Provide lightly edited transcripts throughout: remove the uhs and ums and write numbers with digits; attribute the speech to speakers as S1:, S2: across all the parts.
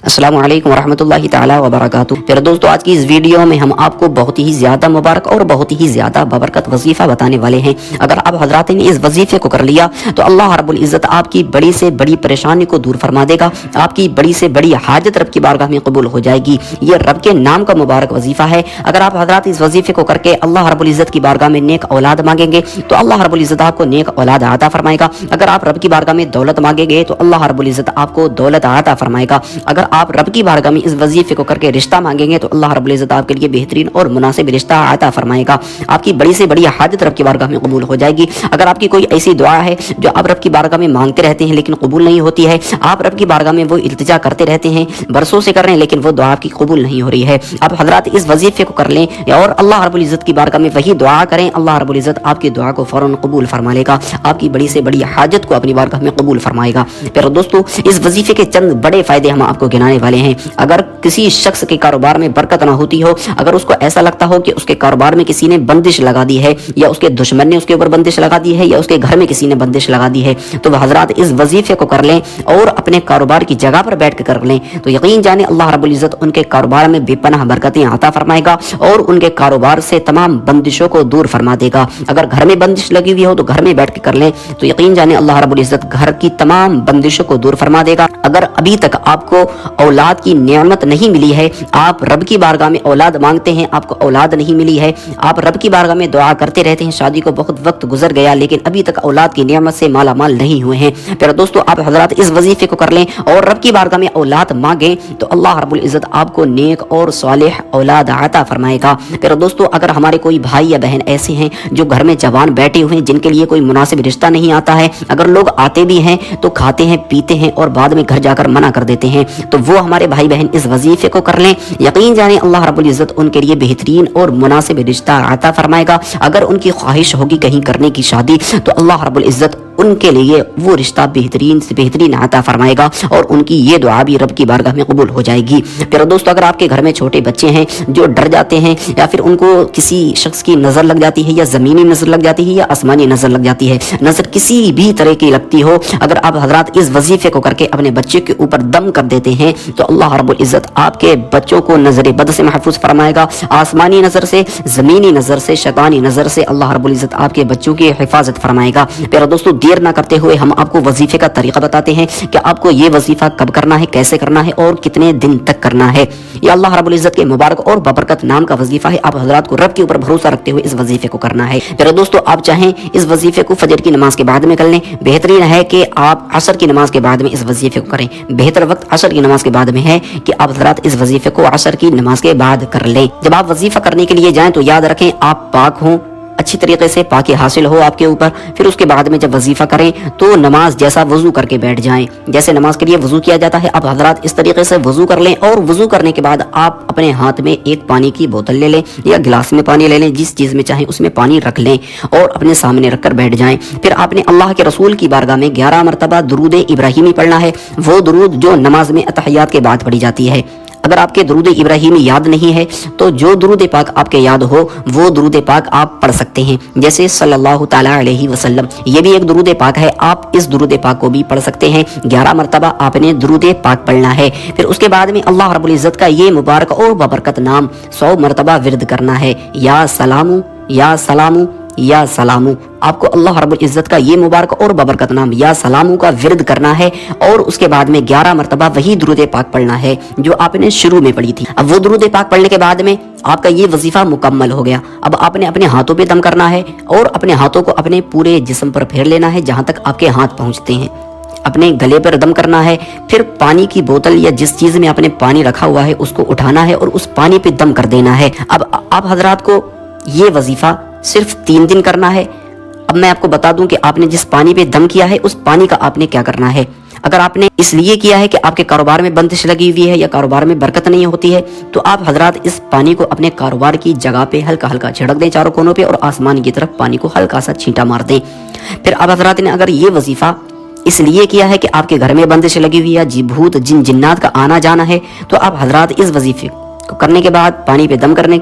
S1: अस्सलाम वालेकुम रहमतुल्लाहि ताला व बरकातुहू। फिर दोस्तों, आज की इस वीडियो में हम आपको बहुत ही ज़्यादा मुबारक और बहुत ही ज़्यादा बबरकत वजीफ़ा बताने वाले हैं। अगर आप हजरात ने इस वजीफ़े को कर लिया तो अल्लाह रब्बुल इज़्ज़त आपकी बड़ी से बड़ी परेशानी को दूर फरमा देगा। आपकी बड़ी से बड़ी हाजत रब की बारगाह में कबूल हो जाएगी। ये रब के नाम का मुबारक वजीफ़ा है। अगर आप हजरात इस वजीफ़े को करके अल्लाह रब्बुल इज़्ज़त की बारगाह में नेक औलाद मांगेंगे तो अल्लाह रब्बुल इज़्ज़त आपको नेक औलाद अता फरमाएगा। अगर आप रब की बारगाह में दौलत मांगेंगे तो अल्लाह रब्बुल इज़्ज़त आपको दौलत अता फरमाएगा। अगर आप रब की बारगाह में इस वजीफे को करके रिश्ता मांगेंगे तो अल्लाह रब्बुल इज़्ज़त आपके लिए बेहतरीन और मुनासिब रिश्ता अता फरमाएगा। आपकी बड़ी से बड़ी हाजत रब की बारगाह में कबूल हो जाएगी। अगर आपकी कोई ऐसी दुआ है जो आप रब की बारगाह में मांगते रहते हैं लेकिन कबूल नहीं होती है, आप रब की बारगाह में वो इल्तिजा करते रहते हैं, बरसों से कर रहे हैं लेकिन वो दुआ आपकी कबूल नहीं हो रही है, आप हजरात इस वजीफे को कर लें और अल्लाह रब्बुल इज़्ज़त की बारगाह में वही दुआ करें, अल्लाह रब्बुल इज़्ज़त आपकी दुआ को फौरन कबूल फरमा लेगा। आपकी बड़ी से बड़ी हाजत को अपनी बारगाह में कबूल फरमाएगा। फिर दोस्तों, इस वजीफे के चंद बड़े फायदे हम आपको गिनाने वाले हैं। अगर किसी शख्स के कारोबार में बरकत ना होती हो, अगर उसको ऐसा लगता हो कि उसके कारोबार में किसी ने बंदिश लगा दी है या उसके दुश्मन ने उसके ऊपर बंदिश लगा दी है या उसके घर में किसी ने बंदिश लगा दी है, तो वह हजरात इस वजीफे को कर लें और अपने कारोबार की जगह पर बैठ कर लें तो यकीन जाने अल्लाह रब्बुल इज़्ज़त उनके कारोबार में बेपनाह बरकतें अता फरमाएगा और उनके कारोबार से तमाम बंदिशों को दूर फरमा देगा। अगर घर में बंदिश लगी हुई हो तो घर में बैठ के कर लें तो यकीन जाने अल्लाह रब्बुल इज़्ज़त घर की तमाम बंदिशों को दूर फरमा देगा। अगर अभी तक आपको औलाद की नेमत नहीं मिली है, आप रब की बारगाह में औलाद मांगते हैं, आपको औलाद नहीं मिली है, आप रब की बारगाह में दुआ करते रहते हैं, शादी को बहुत वक्त गुजर गया लेकिन अभी तक औलाद की नेमत से माला माल नहीं हुए हैं, फिर दोस्तों आप हजरात इस वजीफे को कर लें और रब की बारगाह में औलाद मांगें तो अल्लाह रब्बुल इज़्ज़त आपको नेक और सालिह औलाद अता फरमाएगा। फिर दोस्तों, अगर हमारे कोई भाई या बहन ऐसे हैं जो घर में जवान बैठे हुए हैं जिनके लिए कोई मुनासिब रिश्ता नहीं आता है, अगर लोग आते भी हैं तो खाते हैं पीते हैं और बाद में घर जाकर मना कर देते हैं, तो वो हमारे भाई बहन इस वजीफे को कर लें, यकीन जाने अल्लाह रब्बुल इज़्ज़त उनके लिए बेहतरीन और मुनासिब रिश्ता अता फरमाएगा। अगर उनकी ख्वाहिश होगी कहीं करने की शादी तो अल्लाह रब्बुल इज़्ज़त उनके लिए वो रिश्ता बेहतरीन से बेहतरीन अता फरमाएगा और उनकी ये दुआ भी रब की बारगाह में कबूल हो जाएगी। फिर दोस्तों, अगर आपके घर में छोटे बच्चे हैं जो डर जाते हैं या फिर उनको किसी शख्स की नज़र लग जाती है या ज़मीनी नज़र लग जाती है या आसमानी नज़र लग जाती है, नज़र किसी भी तरह की लगती हो, अगर आप हजरात इस वजीफे को करके अपने बच्चे के ऊपर दम कर देते हैं तो अल्लाह रब्बुल इज़्ज़त आपके बच्चों को नज़र बद से महफूज फरमाएगा। आसमानी नज़र से, ज़मीनी नज़र से, शैतानी नज़र से अल्लाह रब्बुल इज़्ज़त आपके बच्चों की हिफाजत फरमाएगा। फिर दोस्तों, देर ना करते हुए हम आपको वजीफे का तरीका बताते हैं कि आपको ये वजीफा कब करना है, कैसे करना है और कितने दिन तक करना है। ये अल्लाह रब्बुल इज़्ज़त के मुबारक और बबरकत नाम का वजीफा है। आप हजरात को रब के ऊपर भरोसा रखते हुए इस वजीफे को करना है। फिर दोस्तों, आप चाहें इस वजीफे को फजर की नमाज के बाद में कर लें, बेहतरीन है कि आप असर की नमाज के बाद में इस वजीफे को करें। बेहतर वक्त असर की नमाज के बाद में है कि आप हजरात इस वजीफे को असर की नमाज के बाद कर लें। जब आप वजीफा करने के लिए जाएं तो याद रखें आप पाक हों, अच्छी तरीके से पाकी हासिल हो आपके ऊपर। फिर उसके बाद में जब वजीफा करें तो नमाज जैसा वजू करके बैठ जाएं, जैसे नमाज के लिए वजू किया जाता है। आप हजरात इस तरीके से वजू कर लें और वजू करने के बाद आप अपने हाथ में एक पानी की बोतल ले लें या गिलास में पानी ले लें, जिस चीज़ में चाहें उसमें पानी रख लें और अपने सामने रख कर बैठ जाएं। फिर आपने अल्लाह के रसूल की बारगाह में 11 मरतबा दुरूद इब्राहिमी पढ़ना है, वो दुरूद जो नमाज में अतहियात के बाद पढ़ी जाती है। अगर आपके दुरूद इब्राहिमी याद नहीं है तो जो दुरूद पाक आपके याद हो वो दुरूद पाक आप पढ़ सकते हैं, जैसे सल्लल्लाहु ताला अलैहि वसल्लम, ये भी एक दुरूद पाक है। आप इस दुरूद पाक को भी पढ़ सकते हैं। 11 मरतबा आपने दुरूद पाक पढ़ना है। फिर उसके बाद में अल्लाह रब्बुल इज़्ज़त का ये मुबारक और बबरकत नाम 100 मरतबा विर्द करना है, या सलामू या सलामू या सलामू। आपको अल्लाह रब्बुल इज़्ज़त का ये मुबारक और बबरकत नाम या सलामू का विर्द करना है और उसके बाद में 11 मरतबा वही दुरूद पाक पढ़ना है जो आपने शुरू में पढ़ी थी। अब वो दुरूद पाक पढ़ने के बाद में आपका ये वजीफा मुकम्मल हो गया। अब आपने अपने हाथों पे दम करना है और अपने हाथों को अपने पूरे जिस्म पर फेर लेना है जहाँ तक आपके हाथ पहुँचते हैं। अपने गले पर दम करना है। फिर पानी की बोतल या जिस चीज़ में आपने पानी रखा हुआ है उसको उठाना है और उस पानी पे दम कर देना है। अब आप हजरात को ये वजीफा सिर्फ 3 दिन करना है। अब मैं आपको बता दूं कि आपने जिस पानी पे दम किया है उस पानी का आपने क्या करना है। अगर आपने इसलिए किया है कि आपके कारोबार में बंदिश लगी हुई है या कारोबार में बरकत नहीं होती है तो आप हजरात इस पानी को अपने कारोबार की जगह पे हल्का हल्का छिड़क दें चारों कोनों पे और आसमान की तरफ पानी को हल्का सा छींटा मार दें। फिर आप हजरात ने अगर ये वजीफा इसलिए किया है कि आपके घर में बंदिश लगी हुई है, भूत जिन जिन्नात का आना जाना है, तो आप हजरात इस वजीफे को करने के बाद पानी पे दम करने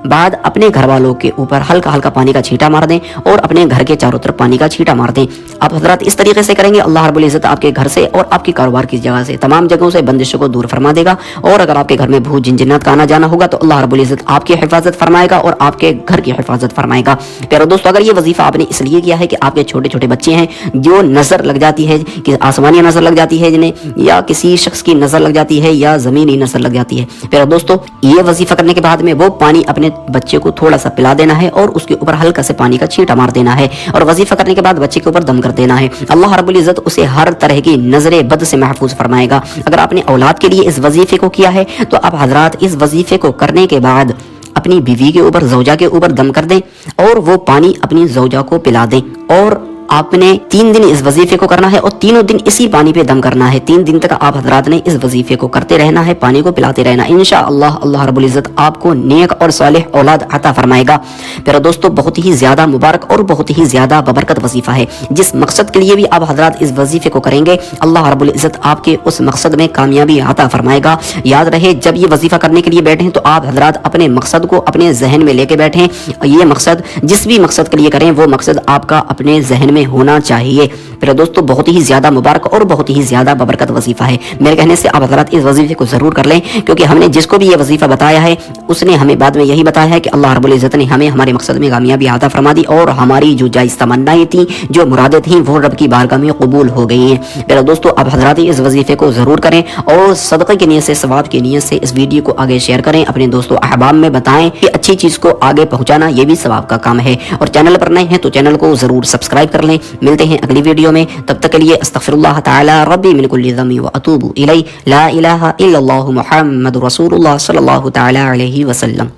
S1: بعد اپنے گھر والوں کے اوپر ہلکا ہلکا پانی کا چھینٹا مار دیں اور اپنے گھر کے چاروں طرف پانی کا چھینٹا مار دیں. آپ حضرات اس طریقے سے کریں گے اللہ رب العزت آپ کے گھر سے اور آپ کے کاروبار کی جگہ سے تمام جگہوں سے بندشوں کو دور فرما دے گا. اور اگر آپ کے گھر میں بھوت جن جنات کا آنا جانا ہوگا تو اللہ رب العزت آپ کی حفاظت فرمائے گا اور آپ کے گھر کی حفاظت فرمائے گا. پیارو دوستو اگر یہ وظیفہ آپ نے اس لیے کیا ہے کہ آپ کے چھوٹے چھوٹے بچے ہیں جو نظر لگ جاتی ہے کہ آسمانی نظر لگ جاتی ہے جنہیں یا کسی شخص کی نظر لگ جاتی ہے یا زمینی نظر لگ جاتی ہے، پیارو دوستو یہ وظیفہ کرنے کے بعد میں وہ پانی اپنے بچے کو تھوڑا سا پلا دینا ہے اور اس کے اوپر ہلکا سے پانی کا چھینٹا مار دینا ہے اور وظیفہ کرنے کے بعد بچے کے اوپر دم کر دینا ہے. اللہ رب العزت اسے ہر طرح کی نظر بد سے محفوظ فرمائے گا. اگر آپ نے اولاد کے لیے اس وظیفے کو کیا ہے تو آپ حضرات اس وظیفے کو کرنے کے بعد اپنی بیوی کے اوپر زوجہ کے اوپر دم کر دیں اور وہ پانی اپنی زوجہ کو پلا دیں. اور آپ نے 3 دن اس وظیفے کو کرنا ہے اور تینوں دن اسی پانی پہ دم کرنا ہے. 3 دن تک آپ حضرات نے اس وظیفے کو کرتے رہنا ہے، پانی کو پلاتے رہنا. انشاءاللہ اللہ رب العزت آپ کو نیک اور صالح اولاد عطا فرمائے گا. پیارو دوستو بہت ہی زیادہ مبارک اور بہت ہی زیادہ ببرکت وظیفہ ہے. جس مقصد کے لیے بھی آپ حضرات اس وظیفے کو کریں گے اللہ رب العزت آپ کے اس مقصد میں کامیابی عطا فرمائے گا. یاد رہے جب یہ وظیفہ کرنے کے لیے بیٹھیں تو آپ حضرات اپنے مقصد کو اپنے ذہن میں لے کے بیٹھیں. یہ مقصد جس بھی مقصد کے لیے کریں وہ مقصد آپ کا اپنے ذہن میں ہونا چاہیے. میرے دوستو بہت ہی زیادہ مبارک اور بہت ہی زیادہ ببرکت وظیفہ ہے. میرے کہنے سے آپ حضرات اس وظیفے کو ضرور کر لیں کیونکہ ہم نے جس کو بھی یہ وظیفہ بتایا ہے اس نے ہمیں بعد میں یہی بتایا ہے کہ اللہ رب العزت نے ہمیں ہمارے مقصد میں کامیابی عطا فرما دی اور ہماری جو جائز تمنائیں تھیں جو مرادیں تھیں وہ رب کی بارگاہ میں قبول ہو گئی ہیں. میرے دوستو آپ حضرات اس وظیفے کو ضرور کریں اور صدقے کی نیت سے ثواب کی نیت سے اس ویڈیو کو آگے شیئر کریں، اپنے دوستوں احباب میں بتائیں کہ اچھی چیز کو آگے پہنچانا یہ بھی ثواب کا کام ہے. اور چینل پر نئے ہیں تو چینل کو ضرور سبسکرائب کر لیں. ملتے ہیں اگلی ویڈیو میں، تب تک کے لیے استغفر اللہ تعالی ربی من کل ذنب واتوب الیہ، لا الہ الا اللہ محمد رسول اللہ صلی اللہ تعالی علیہ وسلم.